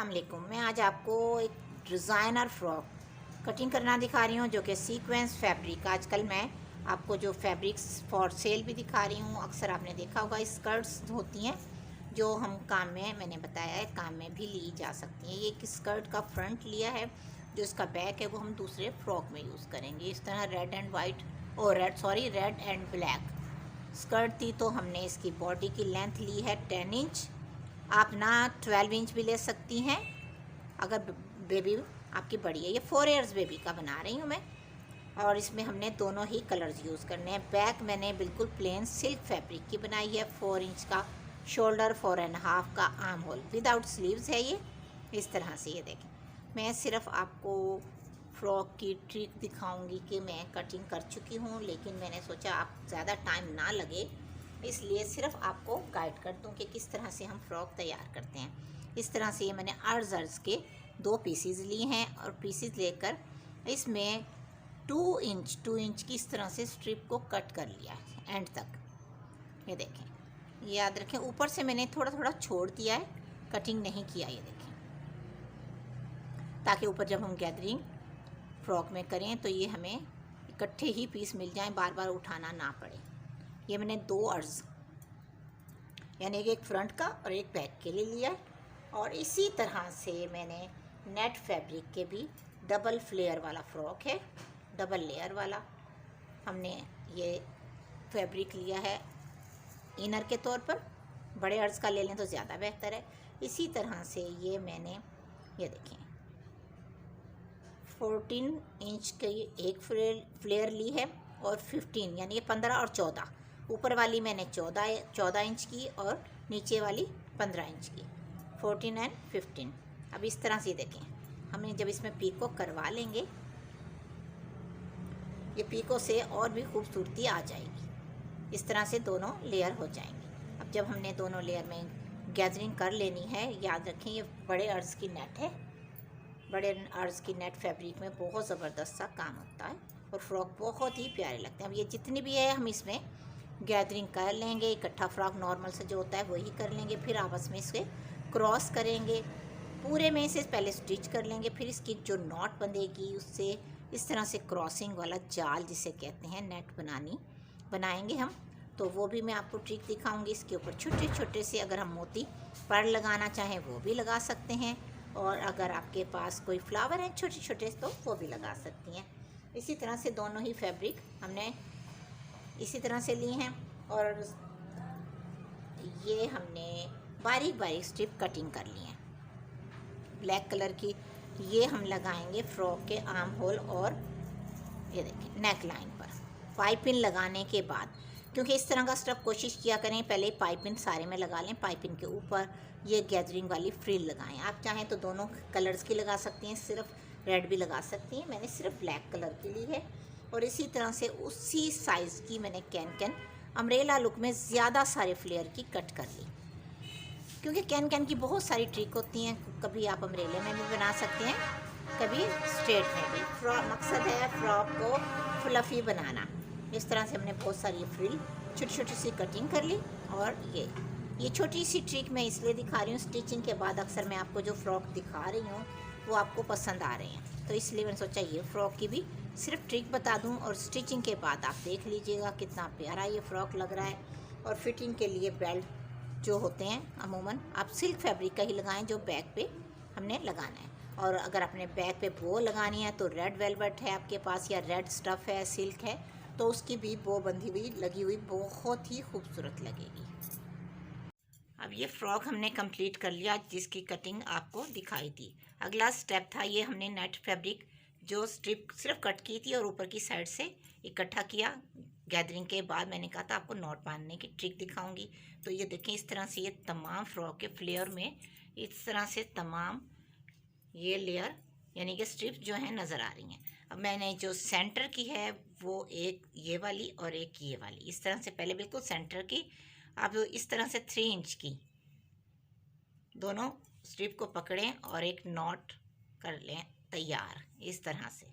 अस्सलामुअलैकुम। मैं आज आपको एक डिज़ाइनर फ्रॉक कटिंग करना दिखा रही हूँ, जो कि सीक्वेंस फैब्रिक। आजकल मैं आपको जो फैब्रिक्स फॉर सेल भी दिखा रही हूँ। अक्सर आपने देखा होगा स्कर्ट्स होती हैं जो हम काम में, मैंने बताया है, काम में भी ली जा सकती हैं। ये एक स्कर्ट का फ्रंट लिया है, जो इसका बैक है वो हम दूसरे फ्रॉक में यूज़ करेंगे। इस तरह रेड एंड वाइट और रेड एंड ब्लैक स्कर्ट थी, तो हमने इसकी बॉडी की लेंथ ली है 10 इंच। आप ना 12 इंच भी ले सकती हैं अगर बेबी आपकी बड़ी है। ये 4 इयर्स बेबी का बना रही हूँ मैं, और इसमें हमने दोनों ही कलर्स यूज़ करने हैं। बैक मैंने बिल्कुल प्लेन सिल्क फैब्रिक की बनाई है। 4 इंच का शोल्डर, 4.5 का आर्म होल, विदाउट स्लीव्स है ये। इस तरह से ये देखें। मैं सिर्फ आपको फ्रॉक की ट्रिक दिखाऊंगी कि मैं कटिंग कर चुकी हूँ, लेकिन मैंने सोचा आप ज़्यादा टाइम ना लगे, इसलिए सिर्फ आपको गाइड कर दूँ कि किस तरह से हम फ्रॉक तैयार करते हैं। इस तरह से ये मैंने अर्ज के 2 पीसीज लिए हैं, और पीसीज लेकर इसमें 2 इंच की इस तरह से स्ट्रिप को कट कर लिया है एंड तक। ये देखें, ये याद रखें, ऊपर से मैंने थोड़ा थोड़ा छोड़ दिया है, कटिंग नहीं किया। ये देखें, ताकि ऊपर जब हम गैदरिंग फ्रॉक में करें तो ये हमें इकट्ठे ही पीस मिल जाएं, बार बार उठाना ना पड़े। ये मैंने 2 अर्ज, यानी कि एक फ्रंट का और एक बैक के लिए लिया है। और इसी तरह से मैंने नेट फैब्रिक के भी डबल फ्लेयर वाला फ्रॉक है, डबल लेयर वाला। हमने ये फैब्रिक लिया है इनर के तौर पर, बड़े अर्ज का ले लें तो ज़्यादा बेहतर है। इसी तरह से ये मैंने, ये देखें, 14 इंच की एक फ्लेयर ली है, और 15 यानी 15 और 14, ऊपर वाली मैंने 14 इंच की और नीचे वाली 15 इंच की, 14 एंड 15। अब इस तरह से देखें, हमें जब इसमें पीको करवा लेंगे, ये पीको से और भी खूबसूरती आ जाएगी। इस तरह से दोनों लेयर हो जाएंगे। अब जब हमने दोनों लेयर में गैदरिंग कर लेनी है, याद रखें ये बड़े अर्ज की नेट है। बड़े अर्ज की नेट फैब्रिक में बहुत ज़बरदस्त सा काम होता है, और फ्रॉक बहुत ही प्यारे लगते हैं। अब ये जितनी भी है हम इसमें गैदरिंग कर लेंगे। इकट्ठा फ्रॉक नॉर्मल से जो होता है वही कर लेंगे, फिर आपस में इसके क्रॉस करेंगे, पूरे में इसे पहले स्टिच कर लेंगे, फिर इसकी जो नॉट बंधेगी उससे इस तरह से क्रॉसिंग वाला जाल जिसे कहते हैं नेट बनाएंगे हम। तो वो भी मैं आपको ट्रिक दिखाऊंगी। इसके ऊपर छोटे छोटे से अगर हम मोती पर्ल लगाना चाहें वो भी लगा सकते हैं, और अगर आपके पास कोई फ्लावर हैं छोटे छोटे तो वो भी लगा सकती हैं। इसी तरह से दोनों ही फैब्रिक हमने इसी तरह से ली हैं, और ये हमने बारीक बारीक स्ट्रिप कटिंग कर ली हैं ब्लैक कलर की। ये हम लगाएंगे फ्रॉक के आर्म होल और ये देखिए नेक लाइन पर पाइपिंग लगाने के बाद, क्योंकि इस तरह का स्टफ कोशिश किया करें पहले पाइपिंग सारे में लगा लें। पाइपिंग के ऊपर ये गैदरिंग वाली फ्रिल लगाएं। आप चाहें तो दोनों कलर्स की लगा सकती हैं, सिर्फ रेड भी लगा सकती हैं। मैंने सिर्फ ब्लैक कलर की ली है, और इसी तरह से उसी साइज़ की मैंने कैन अम्ब्रेला लुक में ज़्यादा सारे फ्लेयर की कट कर ली, क्योंकि कैन की बहुत सारी ट्रिक होती हैं। कभी आप अम्ब्रेले में भी बना सकते हैं, कभी स्ट्रेट में भी। मकसद है फ्रॉक को फ्लफ़ी बनाना। इस तरह से हमने बहुत सारी फ्रिल छोटी छोटी सी कटिंग कर ली। और ये छोटी सी ट्रिक मैं इसलिए दिखा रही हूँ, स्टिचिंग के बाद अक्सर मैं आपको जो फ़्रॉक दिखा रही हूँ वो आपको पसंद आ रहे हैं, तो इसलिए मैंने सोचा ये फ़्रॉक की भी सिर्फ ट्रिक बता दूँ, और स्टिचिंग के बाद आप देख लीजिएगा कितना प्यारा ये फ़्रॉक लग रहा है। और फिटिंग के लिए बेल्ट जो होते हैं अमूमन आप सिल्क फैब्रिक का ही लगाएं, जो बैक पे हमने लगाना है। और अगर अपने बैक पे बो लगानी है तो रेड वेलवेट है आपके पास, या रेड स्टफ़ है, सिल्क है, तो उसकी भी बो बंधी हुई लगी हुई बहुत ही खूबसूरत लगेगी। अब ये फ़्रॉक हमने कंप्लीट कर लिया, जिसकी कटिंग आपको दिखाई थी। अगला स्टेप था, ये हमने नेट फैब्रिक जो स्ट्रिप सिर्फ कट की थी और ऊपर की साइड से इकट्ठा किया। गैदरिंग के बाद मैंने कहा था आपको नॉट बांधने की ट्रिक दिखाऊंगी। तो ये देखें, इस तरह से ये तमाम फ्रॉक के फ्लेयर में इस तरह से तमाम ये लेयर यानी कि स्ट्रिप जो है नज़र आ रही हैं। अब मैंने जो सेंटर की है वो एक ये वाली और एक ये वाली, इस तरह से पहले बिल्कुल सेंटर की। अब इस तरह से 3 इंच की दोनों स्ट्रिप को पकड़ें और एक नॉट कर लें तैयार। इस तरह से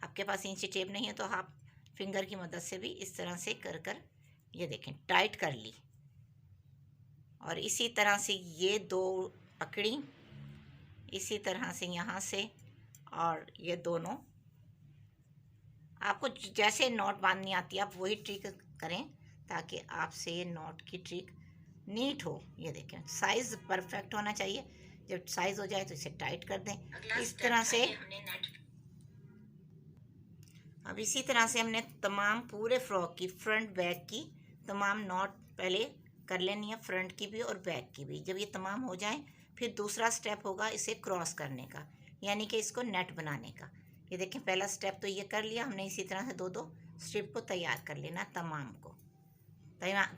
आपके पास इंची टेप नहीं है तो आप फिंगर की मदद से भी इस तरह से कर ये देखें टाइट कर ली। और इसी तरह से ये 2 पकड़ी इसी तरह से यहाँ से, और ये दोनों आपको जैसे नॉट बांधनी आती है आप वही ट्रिक करें ताकि आपसे ये नॉट की ट्रिक नीट हो। ये देखें साइज़ परफेक्ट होना चाहिए। जब साइज़ हो जाए तो इसे टाइट कर दें इस तरह से। अब इसी तरह से हमने तमाम पूरे फ्रॉक की फ्रंट बैक की तमाम नॉट पहले कर लेनी है, फ्रंट की भी और बैक की भी। जब ये तमाम हो जाएं फिर दूसरा स्टेप होगा इसे क्रॉस करने का, यानी कि इसको नेट बनाने का। ये देखें पहला स्टेप तो ये कर लिया हमने। इसी तरह से दो दो स्ट्रिप को तैयार कर लेना तमाम को।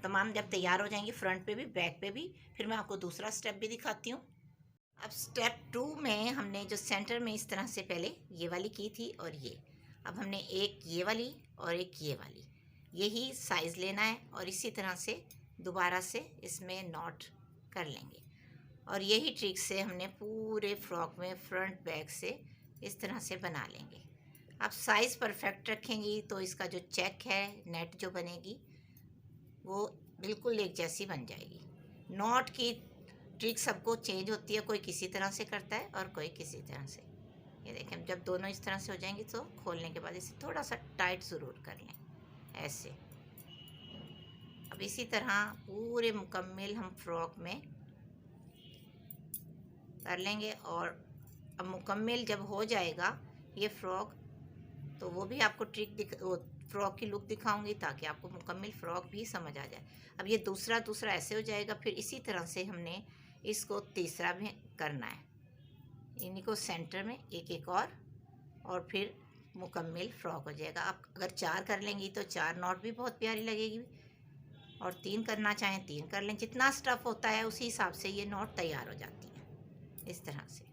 तमाम जब तैयार हो जाएंगी फ्रंट पे भी बैक पे भी, फिर मैं आपको दूसरा स्टेप भी दिखाती हूँ। अब स्टेप 2 में हमने जो सेंटर में इस तरह से पहले ये वाली की थी और ये, अब हमने एक ये वाली और एक ये वाली, यही साइज़ लेना है और इसी तरह से दोबारा से इसमें नॉट कर लेंगे। और यही ट्रिक से हमने पूरे फ्रॉक में फ्रंट बैक से इस तरह से बना लेंगे। अब साइज़ परफेक्ट रखेंगी तो इसका जो चेक है नेट जो बनेगी वो बिल्कुल एक जैसी बन जाएगी। नॉट की ट्रिक सबको चेंज होती है, कोई किसी तरह से करता है और कोई किसी तरह से। ये देखें जब दोनों इस तरह से हो जाएंगी तो खोलने के बाद इसे थोड़ा सा टाइट ज़रूर कर लें ऐसे। अब इसी तरह पूरे मुकम्मल हम फ्रॉक में कर लेंगे। और अब मुकम्मल जब हो जाएगा ये फ़्रॉक तो वो भी आपको ट्रिक फ़्रॉक की लुक दिखाऊंगी ताकि आपको मुकम्मल फ़्रॉक भी समझ आ जाए। अब ये दूसरा ऐसे हो जाएगा। फिर इसी तरह से हमने इसको तीसरा भी करना है, इन्हीं को सेंटर में एक एक और फिर मुकम्मल फ़्रॉक हो जाएगा। आप अगर 4 कर लेंगी तो 4 नॉट भी बहुत प्यारी लगेगी, और 3 करना चाहें 3 कर लें। जितना स्टफ़ होता है उसी हिसाब से ये नॉट तैयार हो जाती है इस तरह से।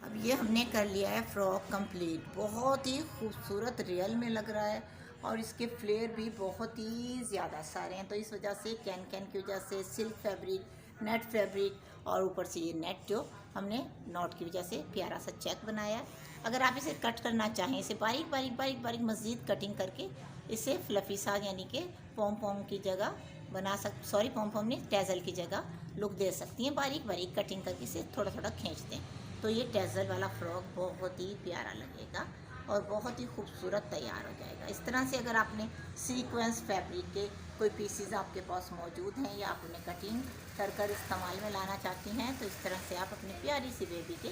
अब ये हमने कर लिया है फ़्रॉक कंप्लीट। बहुत ही खूबसूरत रियल में लग रहा है और इसके फ्लेयर भी बहुत ही ज़्यादा सारे हैं। तो इस वजह से कैन की वजह से सिल्क फैब्रिक, नेट फैब्रिक और ऊपर से ये नेट जो हमने नॉट की वजह से प्यारा सा चेक बनाया है। अगर आप इसे कट करना चाहें इसे बारीक बारीक बारीक बारीक मज़ीद कटिंग करके इसे फ्लफ़ी सा यानी कि पॉम की जगह बना पॉम नहीं टैज़ल की जगह लुक दे सकती हैं। बारीक बारीक कटिंग करके इसे थोड़ा थोड़ा खींच दें तो ये टैज़ल वाला फ़्रॉक बहुत ही प्यारा लगेगा और बहुत ही खूबसूरत तैयार हो जाएगा। इस तरह से अगर आपने सीक्वेंस फैब्रिक के कोई पीसीज आपके पास मौजूद हैं या आप उन्हें कटिंग कर इस्तेमाल में लाना चाहती हैं तो इस तरह से आप अपनी प्यारी सी बेबी के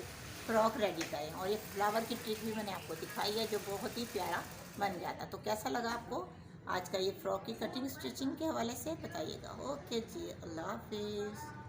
फ़्रॉक रेडी करें। और ये फ्लावर की ट्रिक भी मैंने आपको दिखाई है जो बहुत ही प्यारा बन जाता। तो कैसा लगा आपको आज का ये फ़्रॉक की कटिंग स्टिचिंग के हवाले से बताइएगा। ओके जी, अल्लाह हाफिज़।